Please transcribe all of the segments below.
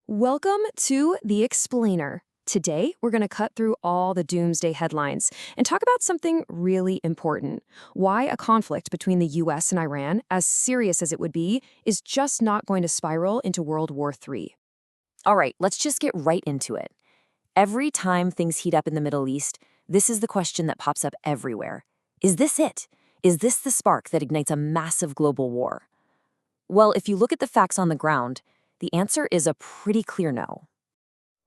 Welcome to The Explainer. Today, we're going to cut through all the doomsday headlines and talk about something really important. Why a conflict between the US and Iran, as serious as it would be, is just not going to spiral into World War III. All right, let's just get right into it. Every time things heat up in the Middle East, this is the question that pops up everywhere. Is this it? Is this the spark that ignites a massive global war? Well, if you look at the facts on the ground, the answer is a pretty clear no.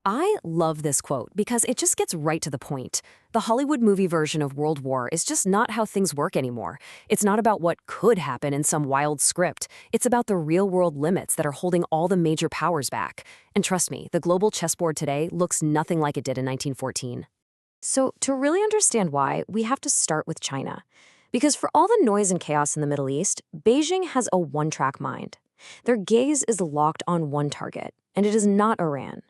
I love this quote because it just gets right to the point. The Hollywood movie version of World War is just not how things work anymore. It's not about what could happen in some wild script. It's about the real-world limits that are holding all the major powers back. And trust me, the global chessboard today looks nothing like it did in 1914. So, to really understand why, we have to start with China. Because for all the noise and chaos in the Middle East, Beijing has a one-track mind. Their gaze is locked on one target, and it is not Iran.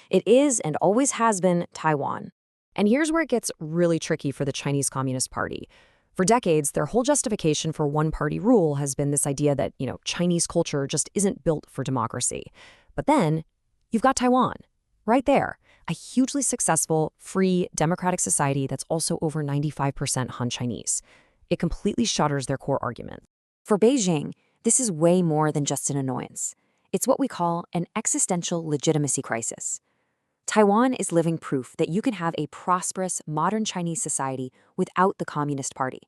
It is, and always has been, Taiwan. And here's where it gets really tricky for the Chinese Communist Party. For decades, their whole justification for one-party rule has been this idea that, Chinese culture just isn't built for democracy. But then, you've got Taiwan, right there, a hugely successful, free, democratic society that's also over 95% Han Chinese. It completely shutters their core argument. For Beijing, this is way more than just an annoyance. It's what we call an existential legitimacy crisis. Taiwan is living proof that you can have a prosperous, modern Chinese society without the Communist Party.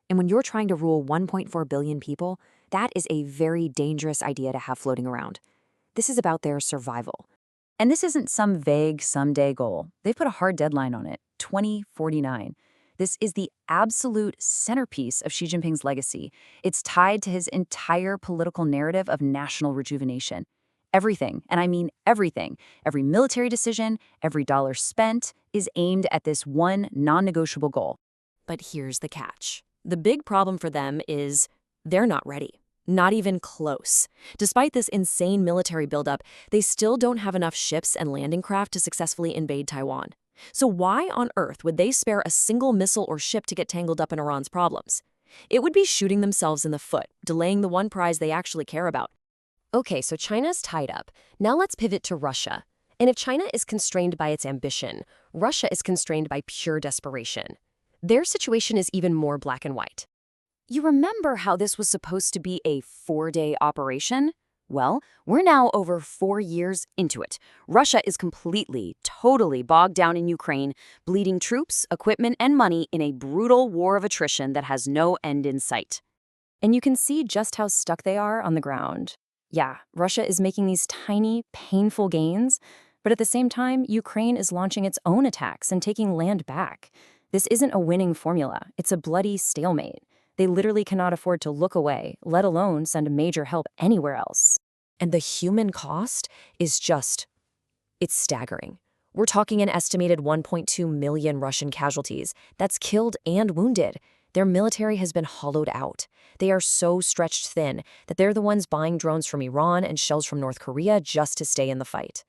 And when you're trying to rule 1.4 billion people, that is a very dangerous idea to have floating around. This is about their survival. And this isn't some vague someday goal. They've put a hard deadline on it, 2049. This is the absolute centerpiece of Xi Jinping's legacy. It's tied to his entire political narrative of national rejuvenation. Everything, and I mean everything, every military decision, every dollar spent, is aimed at this one non-negotiable goal. But here's the catch. The big problem for them is they're not ready. Not even close. Despite this insane military buildup, they still don't have enough ships and landing craft to successfully invade Taiwan. So why on earth would they spare a single missile or ship to get tangled up in Iran's problems? It would be shooting themselves in the foot, delaying the one prize they actually care about. Okay, so China's tied up. Now let's pivot to Russia. And if China is constrained by its ambition, Russia is constrained by pure desperation. Their situation is even more black and white. You remember how this was supposed to be a 4-day operation? Well, we're now over 4 years into it. Russia is completely, totally bogged down in Ukraine, bleeding troops, equipment, and money in a brutal war of attrition that has no end in sight. And you can see just how stuck they are on the ground. Yeah, Russia is making these tiny, painful gains, but at the same time, Ukraine is launching its own attacks and taking land back. This isn't a winning formula. It's a bloody stalemate. They literally cannot afford to look away, let alone send major help anywhere else. And the human cost is it's staggering. We're talking an estimated 1.2 million Russian casualties. That's killed and wounded. Their military has been hollowed out. They are so stretched thin that they're the ones buying drones from Iran and shells from North Korea just to stay in the fight.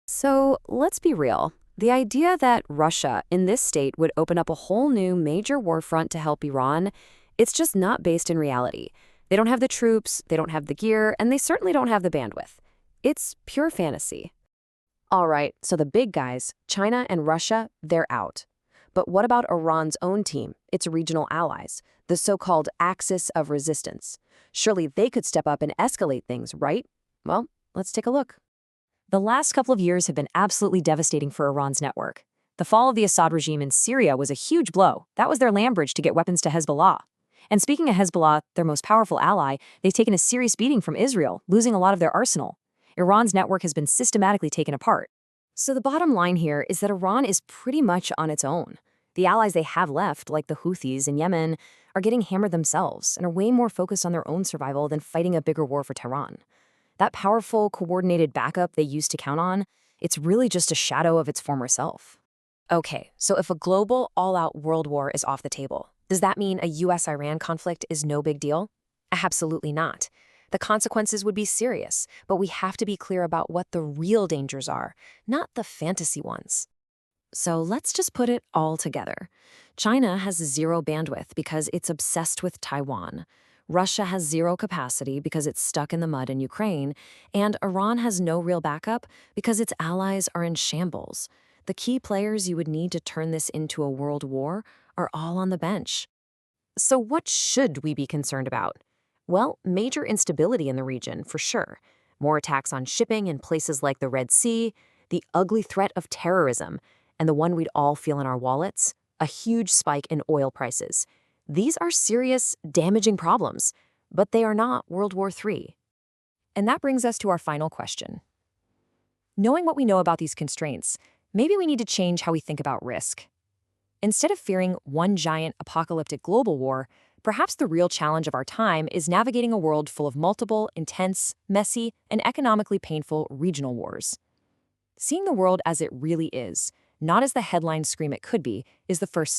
So let's be real. The idea that Russia, in this state, would open up a whole new major war front to help Iran, it's just not based in reality. They don't have the troops, they don't have the gear, and they certainly don't have the bandwidth. It's pure fantasy. All right, so the big guys, China and Russia, they're out. But what about Iran's own team, its regional allies, the so-called Axis of Resistance? Surely they could step up and escalate things, right? Well, let's take a look. The last couple of years have been absolutely devastating for Iran's network. The fall of the Assad regime in Syria was a huge blow. That was their land bridge to get weapons to Hezbollah. And speaking of Hezbollah, their most powerful ally, they've taken a serious beating from Israel, losing a lot of their arsenal. Iran's network has been systematically taken apart. So the bottom line here is that Iran is pretty much on its own. The allies they have left, like the Houthis in Yemen, are getting hammered themselves and are way more focused on their own survival than fighting a bigger war for Tehran. That powerful, coordinated backup they used to count on, it's really just a shadow of its former self. Okay, so if a global, all-out world war is off the table, does that mean a US-Iran conflict is no big deal? Absolutely not. The consequences would be serious, but we have to be clear about what the real dangers are, not the fantasy ones. So let's just put it all together. China has zero bandwidth because it's obsessed with Taiwan. Russia has zero capacity because it's stuck in the mud in Ukraine, and Iran has no real backup because its allies are in shambles. The key players you would need to turn this into a world war are all on the bench. So, what should we be concerned about? Well, major instability in the region, for sure. More attacks on shipping in places like the Red Sea, the ugly threat of terrorism, and the one we'd all feel in our wallets, a huge spike in oil prices. These are serious, damaging problems, but they are not World War III. And that brings us to our final question. Knowing what we know about these constraints, maybe we need to change how we think about risk. Instead of fearing one giant apocalyptic global war, perhaps the real challenge of our time is navigating a world full of multiple, intense, messy, and economically painful regional wars. Seeing the world as it really is, not as the headlines scream it could be, is the first